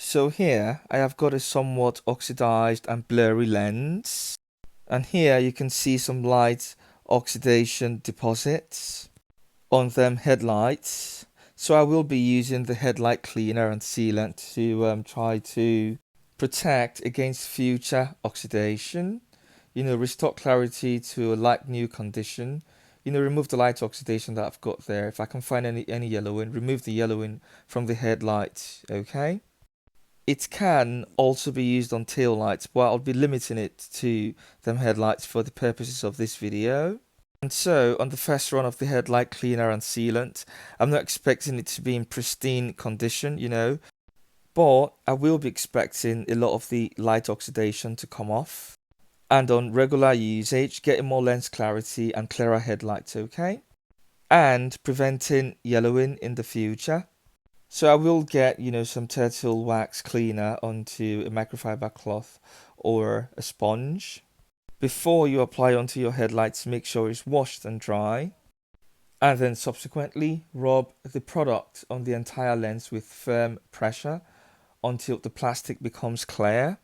So here I have got a somewhat oxidized and blurry lens, and here you can see some light oxidation deposits on them headlights. So I will be using the headlight cleaner and sealant to try to protect against future oxidation, restore clarity to a light new condition, remove the light oxidation that I've got there. If I can find any yellowing, remove the yellowing from the headlights, okay? It can also be used on tail lights, but I'll be limiting it to them headlights for the purposes of this video. And so, on the first run of the headlight cleaner and sealant, I'm not expecting it to be in pristine condition, but I will be expecting a lot of the light oxidation to come off. And on regular usage, getting more lens clarity and clearer headlights, okay? And preventing yellowing in the future. So I will get, some turtle wax cleaner onto a microfiber cloth or a sponge. Before you apply onto your headlights, make sure it's washed and dry. And then subsequently rub the product on the entire lens with firm pressure until the plastic becomes clear.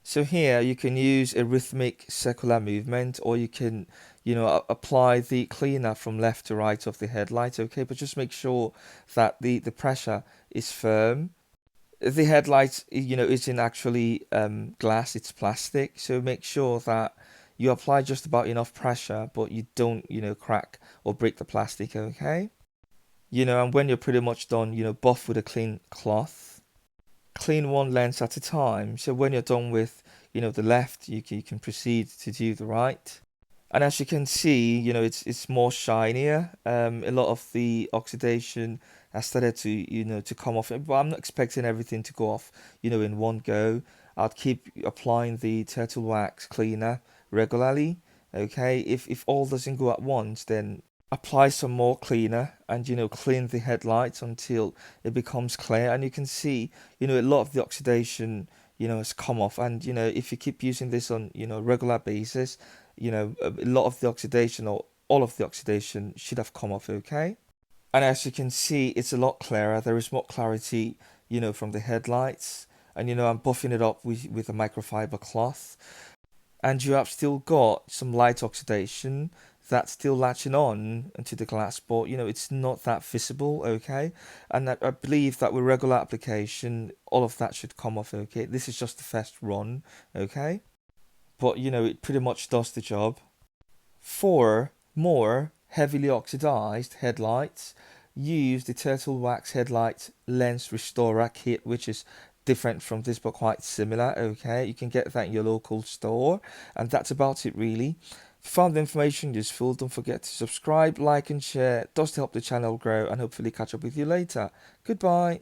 So here you can use a rhythmic circular movement, or you can, apply the cleaner from left to right of the headlight, okay? But just make sure that the pressure is firm. The headlight, isn't actually glass, it's plastic. So make sure that you apply just about enough pressure, but you don't, crack or break the plastic, okay? And when you're pretty much done, buff with a clean cloth. Clean one lens at a time. So when you're done with, the left, you can proceed to do the right. And as you can see, it's more shinier. A lot of the oxidation has started to, to come off. But I'm not expecting everything to go off, in one go. I'll keep applying the turtle wax cleaner regularly. Okay, if all doesn't go at once, then apply some more cleaner and clean the headlights until it becomes clear. And you can see, a lot of the oxidation, has come off. And if you keep using this on regular basis, a lot of the oxidation or all of the oxidation should have come off, okay? And as you can see, it's a lot clearer. There is more clarity, from the headlights. And I'm buffing it up with a microfiber cloth. And you have still got some light oxidation that's still latching on into the glass, but it's not that visible, okay? And I believe that with regular application, all of that should come off, okay? This is just the first run, okay? But it pretty much does the job. For more heavily oxidized headlights, use the Turtle Wax Headlight Lens Restorer Kit, which is different from this but quite similar, okay? You can get that in your local store, and that's about it really. If you found the information useful, don't forget to subscribe, like and share. It does help the channel grow, and hopefully catch up with you later. Goodbye.